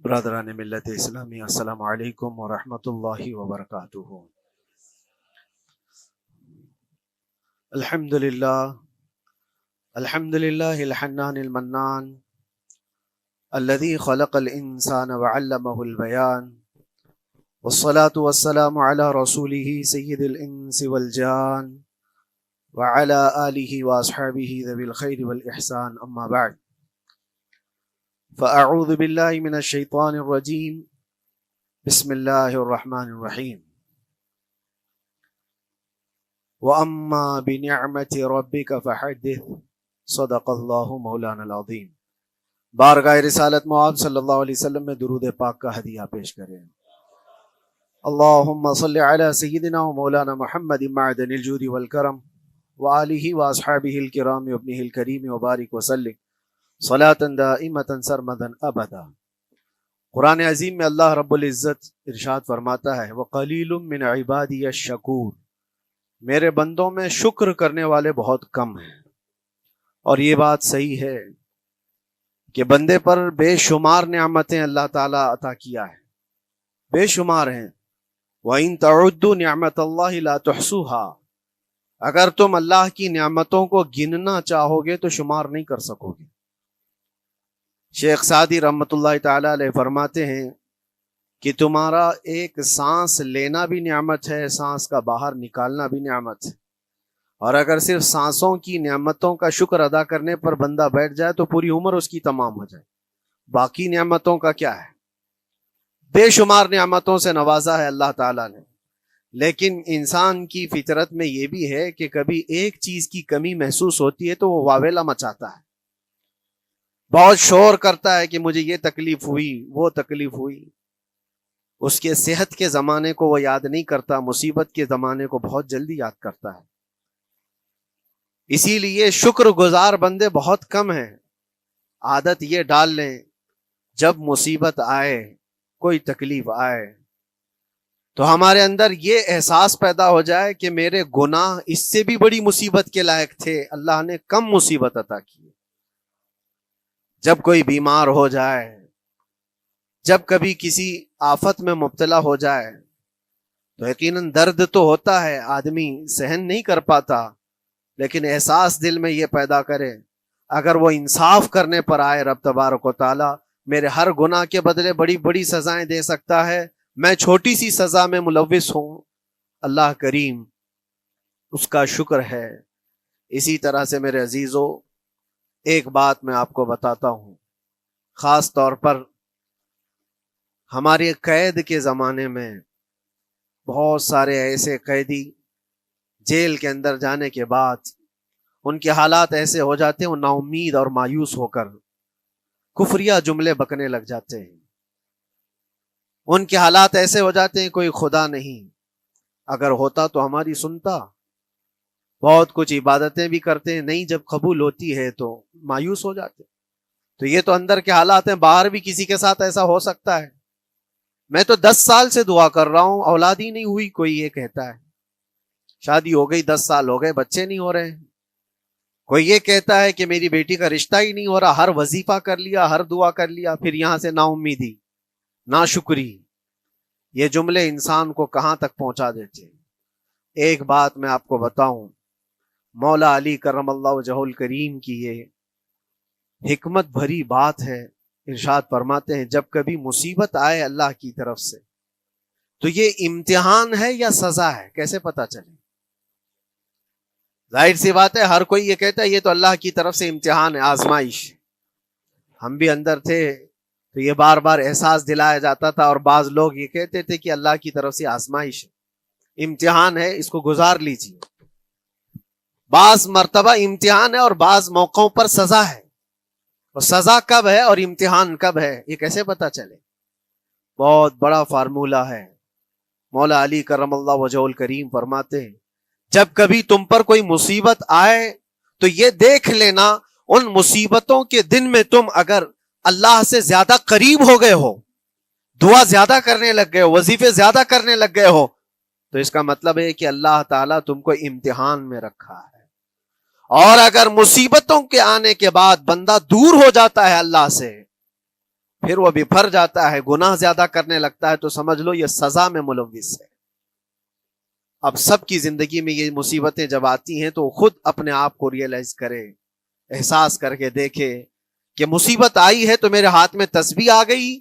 برادران ملت اسلامی، السلام علیکم ورحمۃ اللہ وبرکاتہ۔ الحمد للہ الحنان المنان الذي خلق الانسان وعلمه البیان، والصلاة والسلام على رسوله سید الانس والجان وعلى آلہ واصحابہ ذوی الخیر والاحسان، اما بعد فاعوذ باللہ من الشیطان الرجیم، بسم اللہ الرحمن الرحیم۔ وَأَمَّا بِنِعْمَةِ رَبِّكَ فَحَدِّثْ، صدق اللہ مولانا العظیم۔ بارگاہ رسالت معاذ صلی اللہ علیہ وسلم میں درود پاک کا ہدیہ پیش کریں۔ اللہم صلی علی سیدنا و مولانا محمد معدن الجود والکرم وآلہ واصحابہ الکرام وابنہ الکریم وبارک وسلم صلاۃ دائمۃ سرمدا ابدا۔ قرآن عظیم میں اللہ رب العزت ارشاد فرماتا ہے، وَقَلِيلٌ مِّنْ عِبَادِيَ الشَّكُورُ، میرے بندوں میں شکر کرنے والے بہت کم ہیں۔ اور یہ بات صحیح ہے کہ بندے پر بے شمار نعمتیں اللہ تعالیٰ عطا کیا ہے، بے شمار ہیں۔ وَإِن تَعُدُّوا نِعْمَتَ اللَّهِ لَا تُحْصُوهَا، اگر تم اللہ کی نعمتوں کو گننا چاہو گے تو شمار نہیں کر سکو گے۔ شیخ سعدی رحمۃ اللہ تعالی علیہ فرماتے ہیں کہ تمہارا ایک سانس لینا بھی نعمت ہے، سانس کا باہر نکالنا بھی نعمت ہے، اور اگر صرف سانسوں کی نعمتوں کا شکر ادا کرنے پر بندہ بیٹھ جائے تو پوری عمر اس کی تمام ہو جائے۔ باقی نعمتوں کا کیا ہے؟ بے شمار نعمتوں سے نوازا ہے اللہ تعالیٰ نے، لیکن انسان کی فطرت میں یہ بھی ہے کہ کبھی ایک چیز کی کمی محسوس ہوتی ہے تو وہ واویلا مچاتا ہے، بہت شور کرتا ہے کہ مجھے یہ تکلیف ہوئی، وہ تکلیف ہوئی۔ اس کے صحت کے زمانے کو وہ یاد نہیں کرتا، مصیبت کے زمانے کو بہت جلدی یاد کرتا ہے۔ اسی لیے شکر گزار بندے بہت کم ہیں۔ عادت یہ ڈال لیں، جب مصیبت آئے، کوئی تکلیف آئے، تو ہمارے اندر یہ احساس پیدا ہو جائے کہ میرے گناہ اس سے بھی بڑی مصیبت کے لائق تھے، اللہ نے کم مصیبت عطا کی۔ جب کوئی بیمار ہو جائے، جب کبھی کسی آفت میں مبتلا ہو جائے تو یقیناً درد تو ہوتا ہے، آدمی سہن نہیں کر پاتا، لیکن احساس دل میں یہ پیدا کرے اگر وہ انصاف کرنے پر آئے رب تبارک و تعالی میرے ہر گناہ کے بدلے بڑی بڑی سزائیں دے سکتا ہے، میں چھوٹی سی سزا میں ملوث ہوں، اللہ کریم اس کا شکر ہے۔ اسی طرح سے میرے عزیزو، ایک بات میں آپ کو بتاتا ہوں، خاص طور پر ہمارے قید کے زمانے میں بہت سارے ایسے قیدی جیل کے اندر جانے کے بعد ان کے حالات ایسے ہو جاتے ہیں، وہ نا امید اور مایوس ہو کر کفریہ جملے بکنے لگ جاتے ہیں۔ ان کے حالات ایسے ہو جاتے ہیں کوئی خدا نہیں، اگر ہوتا تو ہماری سنتا۔ بہت کچھ عبادتیں بھی کرتے ہیں، نہیں جب قبول ہوتی ہے تو مایوس ہو جاتے۔ تو یہ تو اندر کے حالات ہیں، باہر بھی کسی کے ساتھ ایسا ہو سکتا ہے۔ میں تو 10 سال سے دعا کر رہا ہوں، اولاد ہی نہیں ہوئی، کوئی یہ کہتا ہے۔ شادی ہو گئی، 10 سال ہو گئے، بچے نہیں ہو رہے ہیں۔ کوئی یہ کہتا ہے کہ میری بیٹی کا رشتہ ہی نہیں ہو رہا، ہر وظیفہ کر لیا، ہر دعا کر لیا، پھر یہاں سے نا امیدی، نا شکری۔ یہ جملے انسان کو کہاں تک پہنچا دیتے ہیں۔ ایک بات میں آپ کو بتاؤں، مولا علی کرم اللہ وجہہ الکریم کی یہ حکمت بھری بات ہے، ارشاد فرماتے ہیں جب کبھی مصیبت آئے اللہ کی طرف سے تو یہ امتحان ہے یا سزا ہے، کیسے پتا چلے؟ ظاہر سی بات ہے، ہر کوئی یہ کہتا ہے یہ تو اللہ کی طرف سے امتحان ہے، آزمائش۔ ہم بھی اندر تھے تو یہ بار بار احساس دلایا جاتا تھا، اور بعض لوگ یہ کہتے تھے کہ اللہ کی طرف سے آزمائش ہے، امتحان ہے، اس کو گزار لیجیے۔ بعض مرتبہ امتحان ہے اور بعض موقعوں پر سزا ہے، اور سزا کب ہے اور امتحان کب ہے یہ کیسے پتا چلے؟ بہت بڑا فارمولہ ہے۔ مولا علی کرم اللہ وجہ الکریم فرماتے ہیں جب کبھی تم پر کوئی مصیبت آئے تو یہ دیکھ لینا ان مصیبتوں کے دن میں تم اگر اللہ سے زیادہ قریب ہو گئے ہو، دعا زیادہ کرنے لگ گئے ہو، وظیفے زیادہ کرنے لگ گئے ہو، تو اس کا مطلب ہے کہ اللہ تعالیٰ تم کو امتحان میں رکھا ہے۔ اور اگر مصیبتوں کے آنے کے بعد بندہ دور ہو جاتا ہے اللہ سے، پھر وہ بپھر جاتا ہے، گناہ زیادہ کرنے لگتا ہے، تو سمجھ لو یہ سزا میں ملوث ہے۔ اب سب کی زندگی میں یہ مصیبتیں جب آتی ہیں تو خود اپنے آپ کو ریئلائز کرے، احساس کر کے دیکھے کہ مصیبت آئی ہے تو میرے ہاتھ میں تسبیح آ گئی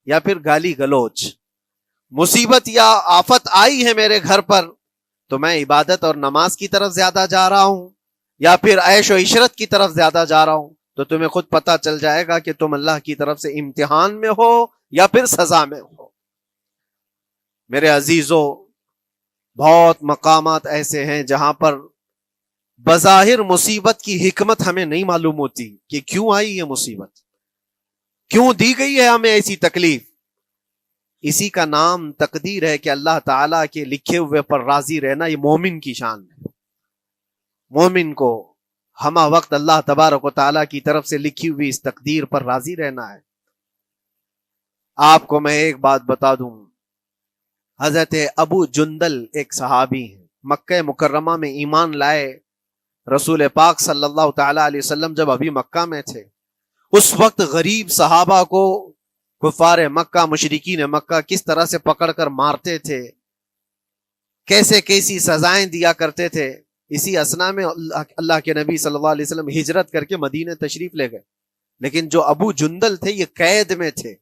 یا پھر گالی گلوچ، مصیبت یا آفت آئی ہے میرے گھر پر تو میں عبادت اور نماز کی طرف زیادہ جا رہا ہوں یا پھر عیش و عشرت کی طرف زیادہ جا رہا ہوں، تو تمہیں خود پتا چل جائے گا کہ تم اللہ کی طرف سے امتحان میں ہو یا پھر سزا میں ہو۔ میرے عزیزوں، بہت مقامات ایسے ہیں جہاں پر بظاہر مصیبت کی حکمت ہمیں نہیں معلوم ہوتی کہ کیوں آئی یہ مصیبت، کیوں دی گئی ہے ہمیں ایسی تکلیف۔ اسی کا نام تقدیر ہے کہ اللہ تعالیٰ کے لکھے ہوئے پر راضی رہنا یہ مومن کی شان ہے۔ مومن کو ہمہ وقت اللہ تبارک و تعالیٰ کی طرف سے لکھی ہوئی اس تقدیر پر راضی رہنا ہے۔ آپ کو میں ایک بات بتا دوں، حضرت ابو جندل ایک صحابی ہیں، مکہ مکرمہ میں ایمان لائے، رسول پاک صلی اللہ تعالی علیہ وسلم جب ابھی مکہ میں تھے، اس وقت غریب صحابہ کو کفار مکہ، مشرکین مکہ کس طرح سے پکڑ کر مارتے تھے، کیسے کیسی سزائیں دیا کرتے تھے۔ اسی اسنا میں اللہ کے نبی صلی اللہ علیہ وسلم ہجرت کر کے مدینہ تشریف لے گئے، لیکن جو ابو جندل تھے یہ قید میں تھے،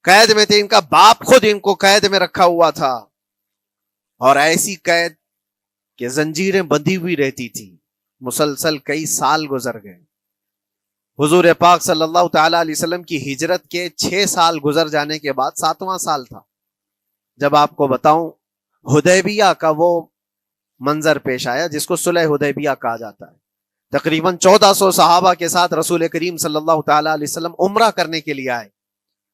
قید میں تھے، ان کا باپ خود ان کو قید میں رکھا ہوا تھا، اور ایسی قید کہ زنجیریں بندھی ہوئی رہتی تھی، مسلسل کئی سال گزر گئے۔ حضور پاک صلی اللہ تعالی علیہ وسلم کی ہجرت کے 6 سال گزر جانے کے بعد 7واں سال تھا جب آپ کو بتاؤں حدیبیہ کا وہ منظر پیش آیا جس کو صلح حدیبیہ کہا جاتا ہے۔ تقریباً 1400 صحابہ کے ساتھ رسول کریم صلی اللہ تعالی علیہ وسلم عمرہ کرنے کے لیے آئے،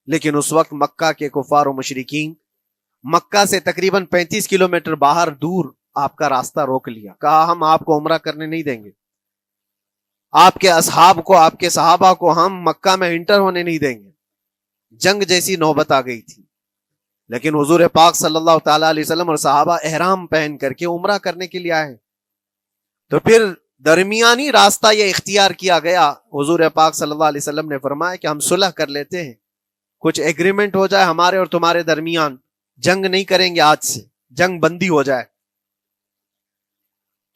لیکن اس وقت مکہ کے کفار و مشرکین مکہ سے تقریباً 35 کلومیٹر باہر دور آپ کا راستہ روک لیا، کہا ہم آپ کو عمرہ کرنے نہیں دیں گے، آپ کے اصحاب کو، آپ کے صحابہ کو ہم مکہ میں انٹر ہونے نہیں دیں گے۔ جنگ جیسی نوبت آ گئی تھی، لیکن حضور پاک صلی اللہ تعالی علیہ وسلم اور صحابہ احرام پہن کر کے عمرہ کرنے کے لیے آئے، تو پھر درمیانی راستہ یہ اختیار کیا گیا۔ حضور پاک صلی اللہ علیہ وسلم نے فرمایا کہ ہم صلح کر لیتے ہیں، کچھ ایگریمنٹ ہو جائے ہمارے اور تمہارے درمیان، جنگ نہیں کریں گے، آج سے جنگ بندی ہو جائے۔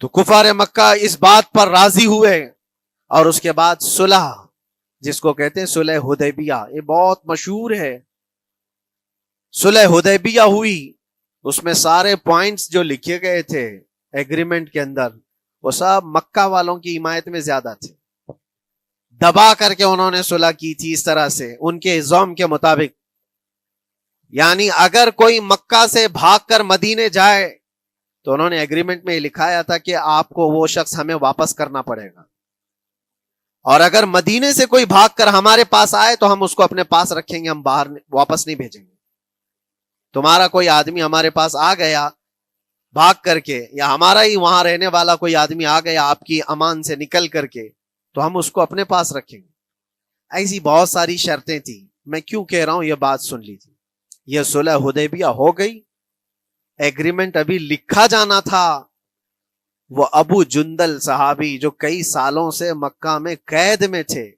تو کفار مکہ اس بات پر راضی ہوئے، اور اس کے بعد صلح، جس کو کہتے ہیں صلح حدیبیہ، یہ بہت مشہور ہے۔ صلح حدیبیہ ہوئی، اس میں سارے پوائنٹس جو لکھے گئے تھے ایگریمنٹ کے اندر وہ سب مکہ والوں کی حمایت میں زیادہ تھے، دبا کر کے انہوں نے صلح کی تھی اس طرح سے ان کے الزام کے مطابق، یعنی اگر کوئی مکہ سے بھاگ کر مدینے جائے تو انہوں نے ایگریمنٹ میں لکھایا تھا کہ آپ کو وہ شخص ہمیں واپس کرنا پڑے گا، اور اگر مدینے سے کوئی بھاگ کر ہمارے پاس آئے تو ہم اس کو اپنے پاس رکھیں گے، ہم باہر واپس نہیں بھیجیں گے۔ تمہارا کوئی آدمی ہمارے پاس آ گیا بھاگ کر کے، یا ہمارا ہی وہاں رہنے والا کوئی آدمی آ گیا آپ کی امان سے نکل کر کے، تو ہم اس کو اپنے پاس رکھیں گے۔ ایسی بہت ساری شرطیں تھیں، میں کیوں کہہ رہا ہوں یہ بات سن لیجیے۔ یہ صلح حدیبیہ ہو گئی، ایگریمنٹ ابھی لکھا جانا تھا، وہ ابو جندل صحابی جو کئی سالوں سے مکہ میں قید میں تھے،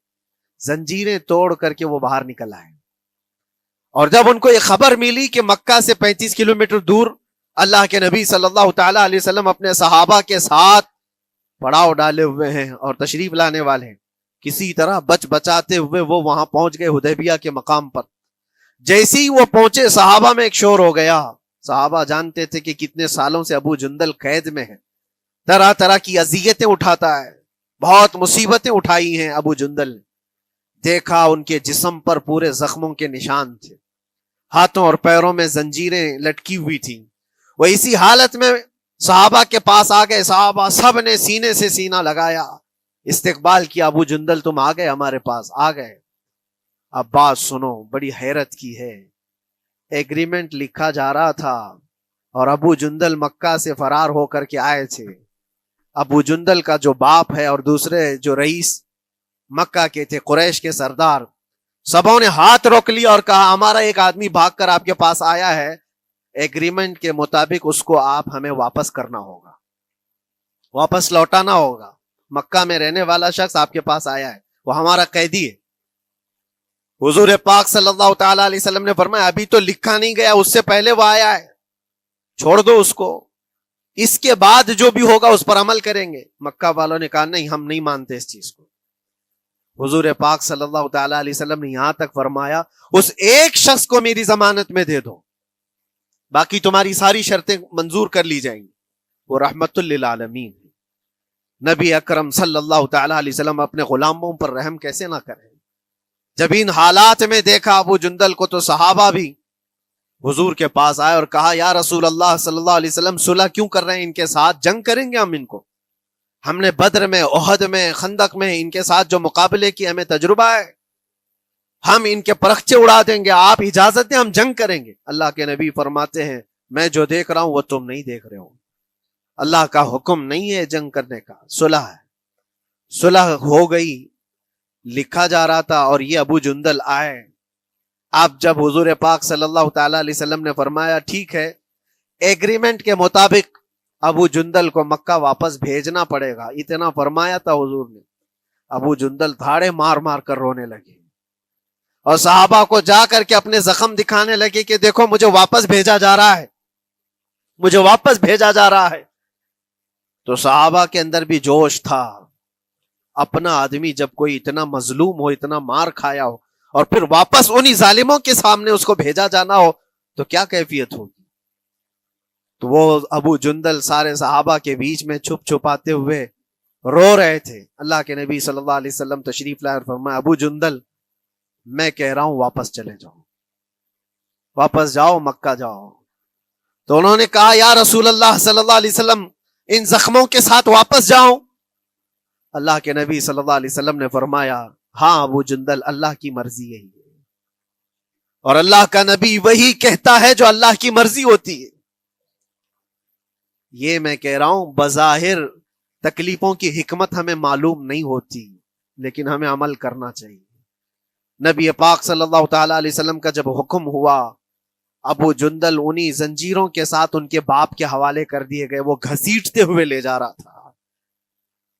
زنجیریں توڑ کر کے وہ باہر نکل آئے، اور جب ان کو یہ خبر ملی کہ مکہ سے 35 کلومیٹر دور اللہ کے نبی صلی اللہ تعالی علیہ وسلم اپنے صحابہ کے ساتھ پڑاؤ ڈالے ہوئے ہیں اور تشریف لانے والے ہیں، کسی طرح بچ بچاتے ہوئے وہ وہاں پہنچ گئے حدیبیہ کے مقام پر۔ جیسے ہی وہ پہنچے صحابہ میں ایک شور ہو گیا، صحابہ جانتے تھے کہ کتنے سالوں سے ابو جندل قید میں ہے، طرح طرح کی اذیتیں اٹھاتا ہے، بہت مصیبتیں اٹھائی ہیں ابو جندل۔ دیکھا ان کے جسم پر پورے زخموں کے نشان تھے، ہاتھوں اور پیروں میں زنجیریں لٹکی ہوئی تھیں۔ وہ اسی حالت میں صحابہ کے پاس آ گئے، صحابہ سب نے سینے سے سینہ لگایا، استقبال کیا، ابو جندل تم آ گئے ہمارے پاس، آ گئے۔ اب بات سنو، بڑی حیرت کی ہے، ایگریمنٹ لکھا جا رہا تھا اور ابو جندل مکہ سے فرار ہو کر کے آئے تھے۔ ابو جندل کا جو باپ ہے اور دوسرے جو رئیس مکہ کے تھے، قریش کے سردار، سبوں نے ہاتھ روک لیا اور کہا ہمارا ایک آدمی بھاگ کر آپ کے پاس آیا ہے، ایگریمنٹ کے مطابق اس کو آپ ہمیں واپس کرنا ہوگا، واپس لوٹانا ہوگا۔ مکہ میں رہنے والا شخص آپ کے پاس آیا ہے، وہ ہمارا قیدی ہے۔ حضور پاک صلی اللہ تعالی علیہ وسلم نے فرمایا ابھی تو لکھا نہیں گیا، اس سے پہلے وہ آیا ہے، چھوڑ دو اس کو، اس کے بعد جو بھی ہوگا اس پر عمل کریں گے۔ مکہ والوں نے کہا نہیں، ہم نہیں مانتے اس چیز کو۔ حضور پاک صلی اللہ تعالی علیہ وسلم نے یہاں تک فرمایا اس ایک شخص کو میری ضمانت میں دے دو، باقی تمہاری ساری شرطیں منظور کر لی جائیں گی۔ وہ رحمت للعالمین، نبی اکرم صلی اللہ تعالی علیہ وسلم اپنے غلاموں پر رحم کیسے نہ کریں؟ جب ان حالات میں دیکھا ابو جندل کو تو صحابہ بھی حضور کے پاس آئے اور کہا یا رسول اللہ صلی اللہ علیہ وسلم صلح کیوں کر رہے ہیں ان کے ساتھ؟ جنگ کریں گے ہم ان کو، ہم نے بدر میں، احد میں، خندق میں ان کے ساتھ جو مقابلے کی ہمیں تجربہ ہے، ہم ان کے پرخچے اڑا دیں گے، آپ اجازت دیں ہم جنگ کریں گے۔ اللہ کے نبی فرماتے ہیں میں جو دیکھ رہا ہوں وہ تم نہیں دیکھ رہے ہو، اللہ کا حکم نہیں ہے جنگ کرنے کا، صلح ہے۔ صلح ہو گئی، لکھا جا رہا تھا، اور یہ ابو جندل آئے۔ اب جب حضور پاک صلی اللہ تعالی علیہ وسلم نے فرمایا ٹھیک ہے، ایگریمنٹ کے مطابق ابو جندل کو مکہ واپس بھیجنا پڑے گا، اتنا فرمایا تھا حضور نے، ابو جندل دھاڑے مار مار کر رونے لگے اور صحابہ کو جا کر کے اپنے زخم دکھانے لگے کہ دیکھو مجھے واپس بھیجا جا رہا ہے، مجھے واپس بھیجا جا رہا ہے۔ تو صحابہ کے اندر بھی جوش تھا، اپنا آدمی جب کوئی اتنا مظلوم ہو، اتنا مار کھایا ہو، اور پھر واپس انہی ظالموں کے سامنے اس کو بھیجا جانا ہو تو کیا کیفیت ہوگی۔ تو وہ ابو جندل سارے صحابہ کے بیچ میں چھپ چھپاتے ہوئے رو رہے تھے۔ اللہ کے نبی صلی اللہ علیہ وسلم تشریف لائے اور فرمایا ابو جندل میں کہہ رہا ہوں واپس چلے جاؤ، واپس جاؤ، مکہ جاؤ۔ تو انہوں نے کہا یا رسول اللہ صلی اللہ علیہ وسلم ان زخموں کے ساتھ واپس جاؤ؟ اللہ کے نبی صلی اللہ علیہ وسلم نے فرمایا ہاں ابو جندل، اللہ کی مرضی یہی ہے، اور اللہ کا نبی وہی کہتا ہے جو اللہ کی مرضی ہوتی ہے۔ یہ میں کہہ رہا ہوں بظاہر تکلیفوں کی حکمت ہمیں معلوم نہیں ہوتی، لیکن ہمیں عمل کرنا چاہیے۔ نبی پاک صلی اللہ تعالی علیہ وسلم کا جب حکم ہوا، ابو جندل انہی زنجیروں کے ساتھ ان کے باپ کے حوالے کر دیے گئے، وہ گھسیٹتے ہوئے لے جا رہا تھا،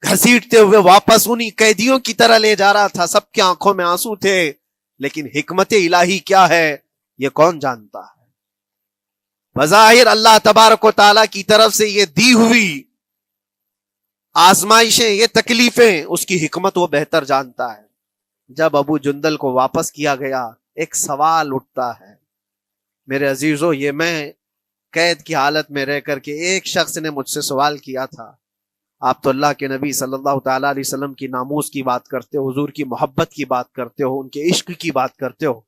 گھسیٹتے ہوئے واپس انہی قیدیوں کی طرح لے جا رہا تھا۔ سب کی آنکھوں میں آنسو تھے، لیکن حکمت الہی کیا ہے یہ کون جانتا ہے؟ بظاہر اللہ تبارک و تعالیٰ کی طرف سے یہ دی ہوئی آزمائشیں، یہ تکلیفیں، اس کی حکمت وہ بہتر جانتا ہے۔ جب ابو جندل کو واپس کیا گیا، ایک سوال اٹھتا ہے میرے عزیزو، یہ میں قید کی حالت میں رہ کر کے ایک شخص نے مجھ سے سوال کیا تھا، آپ تو اللہ کے نبی صلی اللہ تعالی علیہ وسلم کی ناموس کی بات کرتے ہو، حضور کی محبت کی بات کرتے ہو، ان کے عشق کی بات کرتے ہو،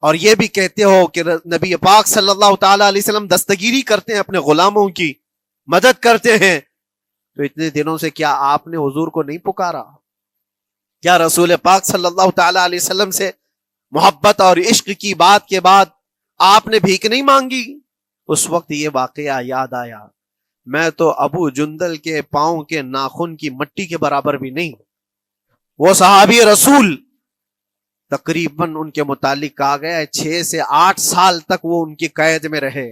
اور یہ بھی کہتے ہو کہ نبی پاک صلی اللہ تعالی علیہ وسلم دستگیری کرتے ہیں، اپنے غلاموں کی مدد کرتے ہیں، تو اتنے دنوں سے کیا آپ نے حضور کو نہیں پکارا؟ کیا رسول پاک صلی اللہ تعالی علیہ وسلم سے محبت اور عشق کی بات کے بعد آپ نے بھیک نہیں مانگی؟ اس وقت یہ واقعہ یاد آیا، میں تو ابو جندل کے پاؤں کے ناخن کی مٹی کے برابر بھی نہیں، وہ صحابی رسول تقریباً ان کے متعلق کہا گیا ہے 6 سے 8 سال تک وہ ان کی قید میں رہے،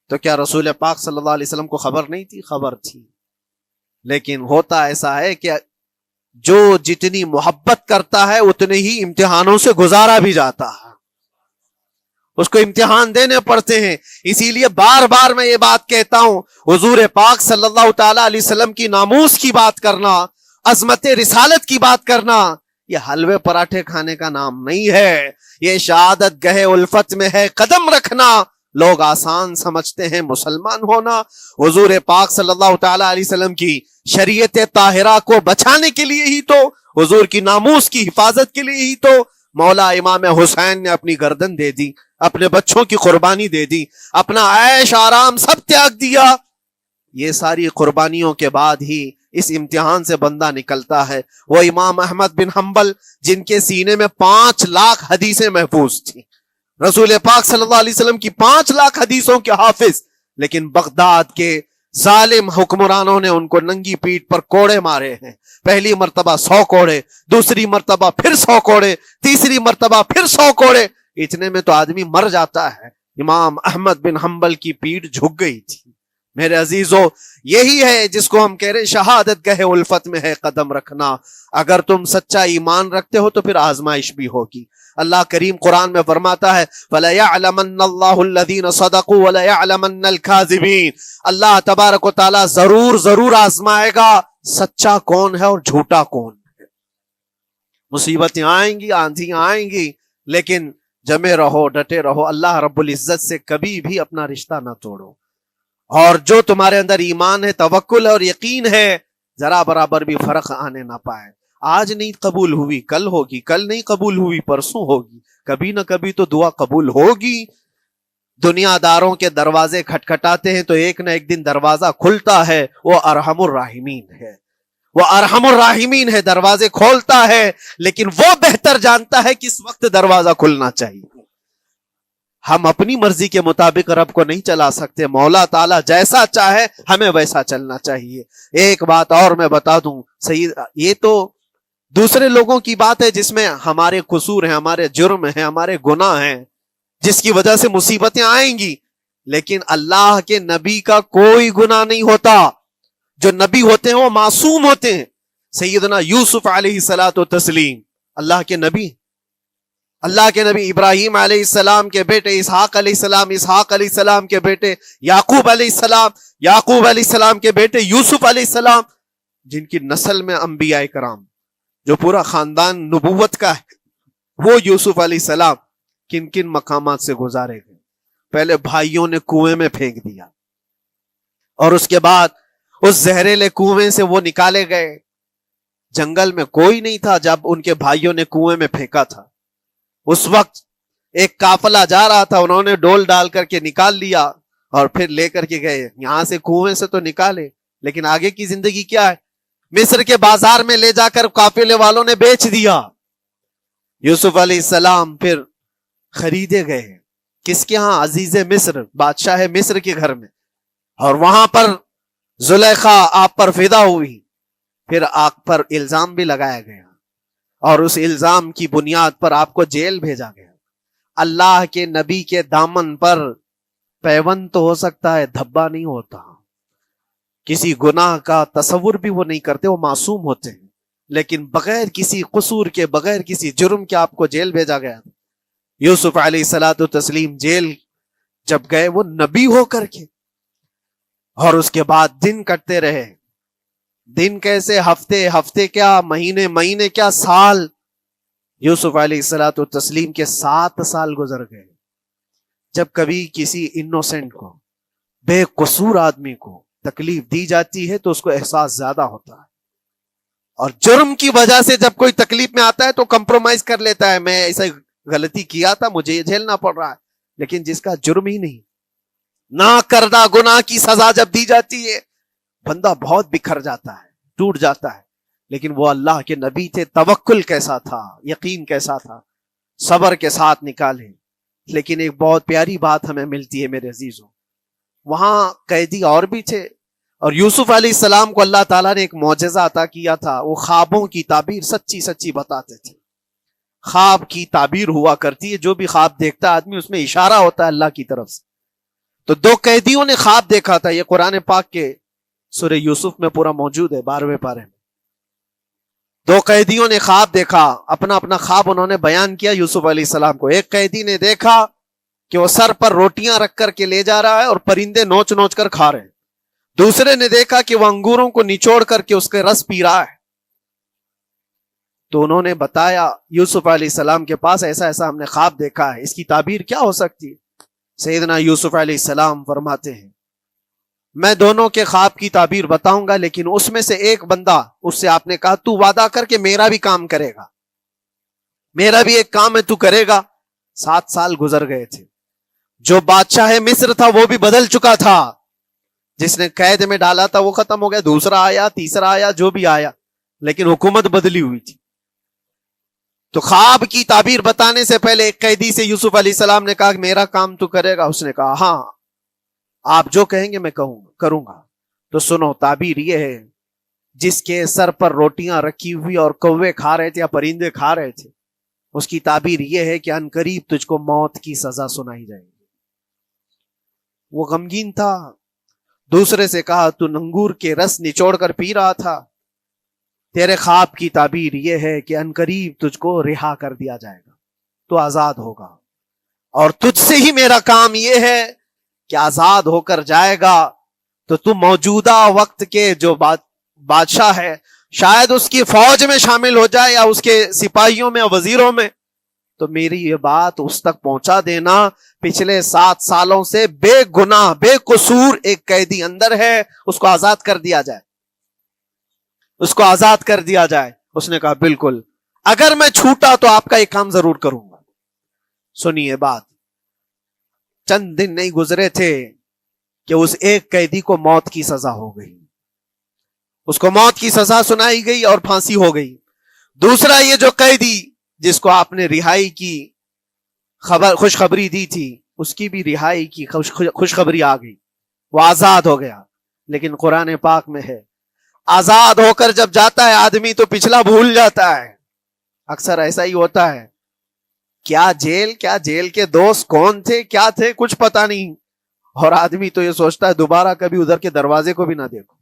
تو کیا رسول پاک صلی اللہ علیہ وسلم کو خبر نہیں تھی؟ خبر تھی، لیکن ہوتا ایسا ہے کہ جو جتنی محبت کرتا ہے اتنے ہی امتحانوں سے گزارا بھی جاتا ہے، اس کو امتحان دینے پڑتے ہیں۔ اسی لیے بار بار میں یہ بات کہتا ہوں، حضور پاک صلی اللہ تعالی علیہ وسلم کی ناموس کی بات کرنا، عظمت رسالت کی بات کرنا، یہ حلوے پراٹھے کھانے کا نام نہیں ہے، یہ شہادت گہے الفت میں ہے قدم رکھنا۔ لوگ آسان سمجھتے ہیں مسلمان ہونا، حضور پاک صلی اللہ تعالی علیہ وسلم کی شریعت طاہرہ کو بچانے کے لیے ہی تو، حضور کی ناموس کی حفاظت کے لیے ہی تو مولا امام حسین نے اپنی گردن دے دی، اپنے بچوں کی قربانی دے دی، اپنا عیش آرام سب تیاگ دیا۔ یہ ساری قربانیوں کے بعد ہی اس امتحان سے بندہ نکلتا ہے۔ وہ امام احمد بن حنبل جن کے سینے میں 5 لاکھ حدیثیں محفوظ تھیں، رسول پاک صلی اللہ علیہ وسلم کی 5 لاکھ حدیثوں کے حافظ، لیکن بغداد کے ظالم حکمرانوں نے ان کو ننگی پیٹھ پر کوڑے مارے ہیں، پہلی مرتبہ 100 کوڑے، دوسری مرتبہ پھر 100 کوڑے، تیسری مرتبہ پھر 100 کوڑے، اتنے میں تو آدمی مر جاتا ہے۔ امام احمد بن حنبل کی پیٹھ جھک گئی تھی۔ میرے عزیزو، یہی ہے جس کو ہم کہہ رہے ہیں شہادت گہے الفت میں ہے قدم رکھنا۔ اگر تم سچا ایمان رکھتے ہو تو پھر آزمائش بھی ہوگی، اللہ کریم قرآن میں فرماتا ہے وَلَيَعْلَمَنَّ اللَّهُ الَّذِينَ صَدَقُوا وَلَيَعْلَمَنَّ الْكَاذِبِينَ، اللہ تبارک و تعالیٰ ضرور آزمائے گا سچا کون ہے اور جھوٹا کون ہے۔ مصیبتیں آئیں گی، آندھیاں آئیں گی، لیکن جمے رہو، ڈٹے رہو، اللہ رب العزت سے کبھی بھی اپنا رشتہ نہ توڑو، اور جو تمہارے اندر ایمان ہے، توکل اور یقین ہے، ذرا برابر بھی فرق آنے نہ پائے۔ آج نہیں قبول ہوئی کل ہوگی، کل نہیں قبول ہوئی پرسوں ہوگی، کبھی نہ کبھی تو دعا قبول ہوگی۔ دنیا داروں کے دروازے کھٹکھٹاتے ہیں تو ایک نہ ایک دن دروازہ کھلتا ہے، وہ ارحم الراحمین ہے، وہ ارحم الراحمین ہے، دروازے کھولتا ہے، لیکن وہ بہتر جانتا ہے کس وقت دروازہ کھلنا چاہیے۔ ہم اپنی مرضی کے مطابق رب کو نہیں چلا سکتے، مولا تعالیٰ جیسا چاہے ہمیں ویسا چلنا چاہیے۔ ایک بات اور میں بتا دوں سید، یہ تو دوسرے لوگوں کی بات ہے جس میں ہمارے قصور ہیں، ہمارے جرم ہیں، ہمارے گناہ ہیں، جس کی وجہ سے مصیبتیں آئیں گی، لیکن اللہ کے نبی کا کوئی گناہ نہیں ہوتا۔ جو نبی ہوتے ہیں وہ معصوم ہوتے ہیں۔ سیدنا یوسف علیہ الصلوۃ والتسلیم اللہ کے نبی، اللہ کے نبی ابراہیم علیہ السلام کے بیٹے اسحاق علیہ السلام، اسحاق علیہ السلام کے بیٹے یعقوب علیہ السلام، یعقوب علیہ السلام کے بیٹے یوسف علیہ السلام، جن کی نسل میں انبیاء کرام، جو پورا خاندان نبوت کا ہے، وہ یوسف علیہ السلام کن کن مقامات سے گزارے گئے۔ پہلے بھائیوں نے کنویں میں پھینک دیا، اور اس کے بعد اس زہریلے کنویں سے وہ نکالے گئے۔ جنگل میں کوئی نہیں تھا جب ان کے بھائیوں نے کنویں میں پھینکا تھا۔ اس وقت ایک قافلہ جا رہا تھا، انہوں نے ڈول ڈال کر کے نکال لیا اور پھر لے کر کے گئے۔ یہاں سے کنویں سے تو نکالے، لیکن آگے کی زندگی کیا ہے؟ مصر کے بازار میں لے جا کر قافلے والوں نے بیچ دیا۔ یوسف علیہ السلام پھر خریدے گئے، کس کے ہاں؟ عزیز مصر، بادشاہ مصر کے گھر میں، اور وہاں پر زلیخا آپ پر فدا ہوئی۔ پھر آپ پر الزام بھی لگایا گیا، اور اس الزام کی بنیاد پر آپ کو جیل بھیجا گیا۔ اللہ کے نبی کے دامن پر پیوند تو ہو سکتا ہے، دھبا نہیں ہوتا۔ کسی گناہ کا تصور بھی وہ نہیں کرتے، وہ معصوم ہوتے ہیں، لیکن بغیر کسی قصور کے، بغیر کسی جرم کے آپ کو جیل بھیجا گیا۔ یوسف علیہ الصلوۃ والتسلیم جیل جب گئے، وہ نبی ہو کر کے، اور اس کے بعد دن کٹتے رہے۔ دن کیسے؟ ہفتے، ہفتے کیا مہینے، مہینے کیا سال۔ یوسف علیہ الصلوۃ والتسلیم کے 7 سال گزر گئے۔ جب کبھی کسی انوسینٹ کو، بے قصور آدمی کو تکلیف دی جاتی ہے تو اس کو احساس زیادہ ہوتا ہے، اور جرم کی وجہ سے جب کوئی تکلیف میں آتا ہے تو کمپرومائز کر لیتا ہے، میں ایسا غلطی کیا تھا، مجھے یہ جھیلنا پڑ رہا ہے۔ لیکن جس کا جرم ہی نہیں، نہ کردہ گناہ کی سزا جب دی جاتی ہے، بندہ بہت بکھر جاتا ہے، ٹوٹ جاتا ہے۔ لیکن وہ اللہ کے نبی تھے، توکل کیسا تھا، یقین کیسا تھا، صبر کے ساتھ نکالے۔ لیکن ایک بہت پیاری بات ہمیں ملتی ہے میرے عزیزوں، وہاں قیدی اور بھی تھے، اور یوسف علیہ السلام کو اللہ تعالیٰ نے ایک معجزہ عطا کیا تھا۔ وہ خوابوں کی تعبیر سچی سچی بتاتے تھے۔ خواب کی تعبیر ہوا کرتی ہے، جو بھی خواب دیکھتا ہے آدمی، اس میں اشارہ ہوتا ہے اللہ کی طرف سے۔ تو 2 قیدیوں نے خواب دیکھا تھا، یہ قرآن پاک کے سورہ یوسف میں پورا موجود ہے، 12ویں پارے میں۔ 2 قیدیوں نے خواب دیکھا، اپنا اپنا خواب انہوں نے بیان کیا یوسف علیہ السلام کو۔ ایک قیدی نے دیکھا کہ وہ سر پر روٹیاں رکھ کر کے لے جا رہا ہے اور پرندے نوچ نوچ کر کھا رہے ہیں۔ دوسرے نے دیکھا کہ وہ انگوروں کو نچوڑ کر کے اس کے رس پی رہا ہے۔ تو انہوں نے بتایا یوسف علیہ السلام کے پاس، ایسا ایسا ہم نے خواب دیکھا ہے، اس کی تعبیر کیا ہو سکتی ہے؟ سیدنا یوسف علیہ السلام فرماتے ہیں، میں دونوں کے خواب کی تعبیر بتاؤں گا، لیکن اس میں سے ایک بندہ، اس سے آپ نے کہا تو وعدہ کر کے میرا بھی کام کرے گا، میرا بھی ایک کام ہے، تو کرے گا۔ 7 سال گزر گئے تھے، جو بادشاہ مصر تھا وہ بھی بدل چکا تھا، جس نے قید میں ڈالا تھا وہ ختم ہو گیا، دوسرا آیا، تیسرا آیا، جو بھی آیا، لیکن حکومت بدلی ہوئی تھی۔ تو خواب کی تعبیر بتانے سے پہلے ایک قیدی سے یوسف علیہ السلام نے کہا کہ میرا کام تو کرے گا؟ اس نے کہا ہاں، آپ جو کہیں گے میں کروں گا۔ تو سنو، تعبیر یہ ہے، جس کے سر پر روٹیاں رکھی ہوئی اور کوے کھا رہے تھے یا پرندے کھا رہے تھے، اس کی تعبیر یہ ہے کہ عنقریب تجھ کو موت کی سزا سنائی جائے گی۔ وہ غمگین تھا۔ دوسرے سے کہا تو انگور کے رس نچوڑ کر پی رہا تھا، تیرے خواب کی تعبیر یہ ہے کہ عنقریب تجھ کو رہا کر دیا جائے گا۔ تو آزاد ہوگا، اور تجھ سے ہی میرا کام یہ ہے کہ آزاد ہو کر جائے گا تو تو موجودہ وقت کے جو بادشاہ ہے، شاید اس کی فوج میں شامل ہو جائے یا اس کے سپاہیوں میں یا وزیروں میں، تو میری یہ بات اس تک پہنچا دینا، پچھلے 7 سالوں سے بے گناہ بے قصور ایک قیدی اندر ہے، اس کو آزاد کر دیا جائے، اس کو آزاد کر دیا جائے۔ اس نے کہا بالکل، اگر میں چھوٹا تو آپ کا ایک کام ضرور کروں گا۔ سنیے بات، چند دن نہیں گزرے تھے کہ اس ایک قیدی کو موت کی سزا ہو گئی، اس کو موت کی سزا سنائی گئی اور پھانسی ہو گئی۔ دوسرا یہ جو قیدی جس کو آپ نے رہائی کی خوشخبری دی تھی، اس کی بھی رہائی کی خوشخبری آ گئی، وہ آزاد ہو گیا۔ لیکن قرآن پاک میں ہے، آزاد ہو کر جب جاتا ہے آدمی تو پچھلا بھول جاتا ہے۔ اکثر ایسا ہی ہوتا ہے، کیا جیل کے دوست کون تھے کیا تھے کچھ پتا نہیں، اور آدمی تو یہ سوچتا ہے دوبارہ کبھی ادھر کے دروازے کو بھی نہ دیکھو۔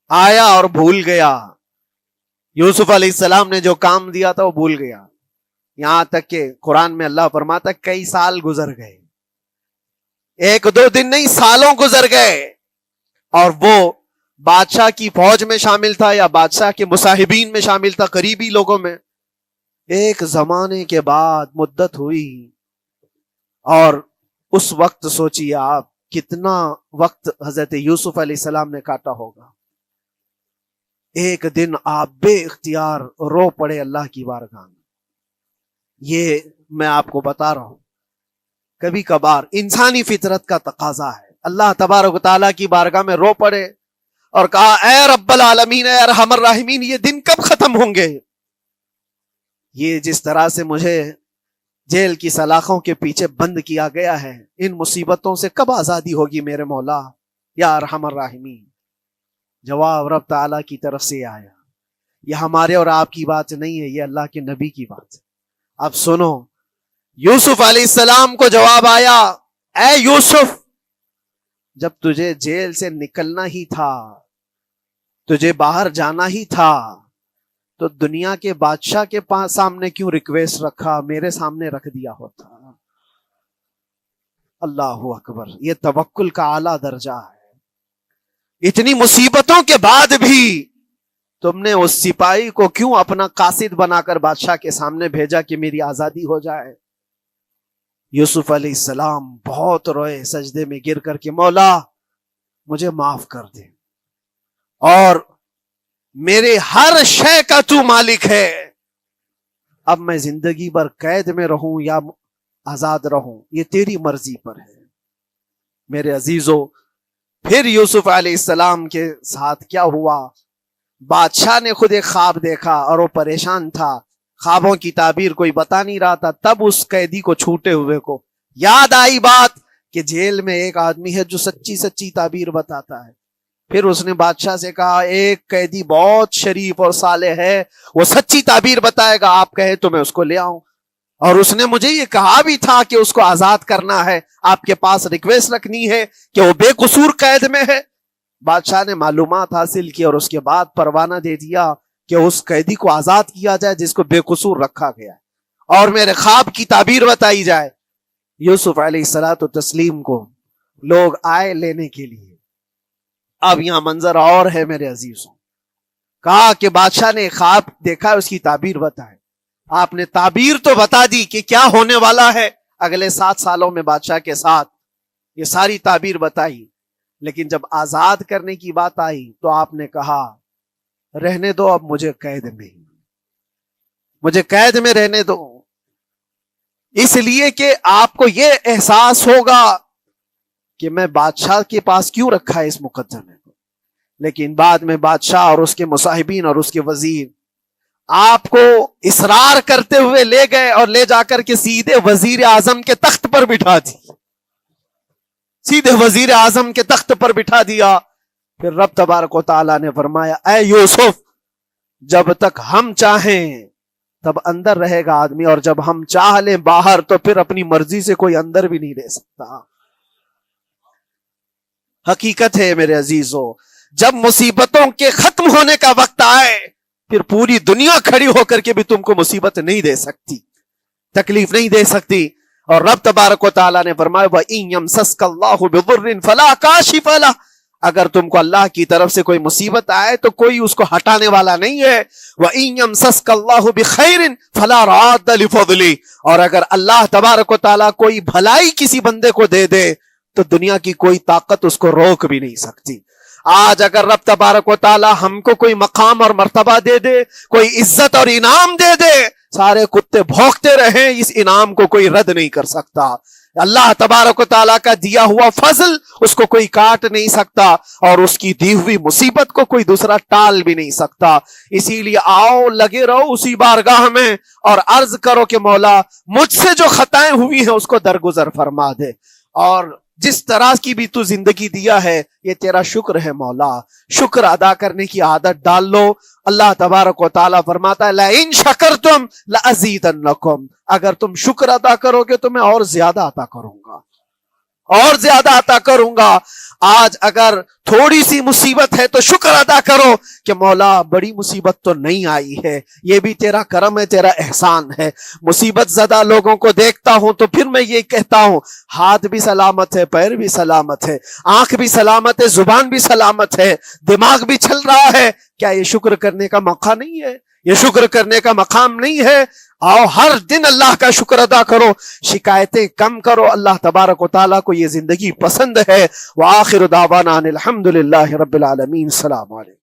آیا اور بھول گیا، یوسف علیہ السلام نے جو کام دیا تھا وہ بھول گیا، یہاں تک کہ قرآن میں اللہ فرماتا کئی سال گزر گئے، 1-2 دن نہیں، سالوں گزر گئے، اور وہ بادشاہ کی فوج میں شامل تھا یا بادشاہ کے مصاحبین میں شامل تھا، قریبی لوگوں میں۔ ایک زمانے کے بعد مدت ہوئی، اور اس وقت سوچیے آپ کتنا وقت حضرت یوسف علیہ السلام نے کاٹا ہوگا۔ ایک دن آپ بے اختیار رو پڑے اللہ کی بارگاہ میں۔ یہ میں آپ کو بتا رہا ہوں، کبھی کبھار انسانی فطرت کا تقاضا ہے، اللہ تبارک و تعالیٰ کی بارگاہ میں رو پڑے اور کہا اے رب العالمین، اے ارحم الراحمین، یہ دن کب ختم ہوں گے؟ یہ جس طرح سے مجھے جیل کی سلاخوں کے پیچھے بند کیا گیا ہے، ان مصیبتوں سے کب آزادی ہوگی میرے مولا یا ارحم الراحمین؟ جواب رب تعالیٰ کی طرف سے آیا، یہ ہمارے اور آپ کی بات نہیں ہے، یہ اللہ کے نبی کی بات ہے۔ اب سنو، یوسف علیہ السلام کو جواب آیا، اے یوسف، جب تجھے جیل سے نکلنا ہی تھا، تجھے باہر جانا ہی تھا، تو دنیا کے بادشاہ کے سامنے کیوں ریکویسٹ رکھا، میرے سامنے رکھ دیا ہوتا۔ اللہ اکبر، یہ توکل کا اعلیٰ درجہ ہے۔ اتنی مصیبتوں کے بعد بھی تم نے اس سپاہی کو کیوں اپنا قاصد بنا کر بادشاہ کے سامنے بھیجا کہ میری آزادی ہو جائے؟ یوسف علیہ السلام بہت روئے، سجدے میں گر کر کے مولا مجھے معاف کر دے، اور میرے ہر شے کا تو مالک ہے، اب میں زندگی بھر قید میں رہوں یا آزاد رہوں یہ تیری مرضی پر ہے۔ میرے عزیزو، پھر یوسف علیہ السلام کے ساتھ کیا ہوا؟ بادشاہ نے خود ایک خواب دیکھا اور وہ پریشان تھا، خوابوں کی تعبیر کوئی بتا نہیں رہا تھا۔ تب اس قیدی کو چھوٹے ہوئے کو یاد آئی بات کہ جیل میں ایک آدمی ہے جو سچی تعبیر بتاتا ہے۔ پھر اس نے بادشاہ سے کہا ایک قیدی بہت شریف اور صالح ہے، وہ سچی تعبیر بتائے گا، آپ کہے تو میں اس کو لے آؤں، اور اس نے مجھے یہ کہا بھی تھا کہ اس کو آزاد کرنا ہے، آپ کے پاس ریکویسٹ رکھنی ہے کہ وہ بے قصور قید میں ہے۔ بادشاہ نے معلومات حاصل کی اور اس کے بعد پروانہ دے دیا کہ اس قیدی کو آزاد کیا جائے جس کو بے قصور رکھا گیا ہے، اور میرے خواب کی تعبیر بتائی جائے۔ یوسف علیہ الصلوۃ والتسلیم کو لوگ آئے لینے کے لیے۔ اب یہاں منظر اور ہے میرے عزیزوں، کہا کہ بادشاہ نے خواب دیکھا، اس کی تعبیر بتائے۔ آپ نے تعبیر تو بتا دی کہ کیا ہونے والا ہے اگلے 7 سالوں میں بادشاہ کے ساتھ، یہ ساری تعبیر بتائی، لیکن جب آزاد کرنے کی بات آئی تو آپ نے کہا رہنے دو، اب مجھے قید میں رہنے دو، اس لیے کہ آپ کو یہ احساس ہوگا کہ میں بادشاہ کے پاس کیوں رکھا ہے اس مقدمے کو۔ لیکن بعد میں بادشاہ اور اس کے مصاحبین اور اس کے وزیر آپ کو اصرار کرتے ہوئے لے گئے اور لے جا کر کے سیدھے وزیر اعظم کے تخت پر بٹھا دی، سیدھے وزیر اعظم کے تخت پر بٹھا دیا۔ پھر رب تبارک و تعالیٰ نے فرمایا اے یوسف، جب تک ہم چاہیں تب اندر رہے گا آدمی، اور جب ہم چاہ لیں باہر تو پھر اپنی مرضی سے کوئی اندر بھی نہیں رہ سکتا۔ حقیقت ہے میرے عزیزو، جب مصیبتوں کے ختم ہونے کا وقت آئے پھر پوری دنیا کھڑی ہو کر کے بھی تم کو مصیبت نہیں دے سکتی۔ تکلیف نہیں دے سکتی. اور رب تبارک و تعالیٰ نے فرمایا وَإِن يَمْسَسْكَ اللَّهُ بِضُرٍّ فَلَا كَاشِفَ لَهُ، اگر تم کو اللہ کی طرف سے کوئی مصیبت آئے تو کوئی اس کو ہٹانے والا نہیں ہے. وَإِن يَمْسَسْكَ اللَّهُ بِخَيْرٍ فَلَا رَادَّ لِفَضْلِهِ، اور اگر اللہ تبارک و تعالیٰ کوئی بھلائی کسی بندے کو دے دے تو دنیا کی کوئی طاقت اس کو روک بھی نہیں سکتی. آج اگر رب تبارک و تعالیٰ ہم کو کوئی مقام اور مرتبہ دے دے، کوئی عزت اور انعام دے دے، سارے کتے بھونکتے رہیں، اس انعام کو کوئی رد نہیں کر سکتا. اللہ تبارک و تعالیٰ کا دیا ہوا فضل اس کو کوئی کاٹ نہیں سکتا، اور اس کی دی ہوئی مصیبت کو کوئی دوسرا ٹال بھی نہیں سکتا. اسی لیے آؤ لگے رہو اسی بارگاہ میں اور عرض کرو کہ مولا مجھ سے جو خطائیں ہوئی ہیں اس کو درگزر فرما دے، اور جس طرح کی بھی تو زندگی دیا ہے یہ تیرا شکر ہے مولا. شکر ادا کرنے کی عادت ڈال لو. اللہ تبارک و تعالیٰ فرماتا ہے لَإِن شَكَرْتُمْ لَأَزِيدَنَّكُمْ، اگر تم شکر ادا کرو گے تو میں اور زیادہ عطا کروں گا، اور زیادہ عطا کروں گا. آج اگر تھوڑی سی مصیبت ہے تو شکر ادا کرو کہ مولا بڑی مصیبت تو نہیں آئی ہے، یہ بھی تیرا کرم ہے، تیرا احسان ہے. مصیبت زدہ لوگوں کو دیکھتا ہوں تو پھر میں یہ کہتا ہوں ہاتھ بھی سلامت ہے، پیر بھی سلامت ہے، آنکھ بھی سلامت ہے، زبان بھی سلامت ہے، دماغ بھی چل رہا ہے. کیا یہ شکر کرنے کا موقع نہیں ہے؟ یہ شکر کرنے کا مقام نہیں ہے؟ آؤ ہر دن اللہ کا شکر ادا کرو، شکایتیں کم کرو. اللہ تبارک و تعالیٰ کو یہ زندگی پسند ہے. وآخر دعوانا ان الحمد للہ رب العالمین. السلام علیکم.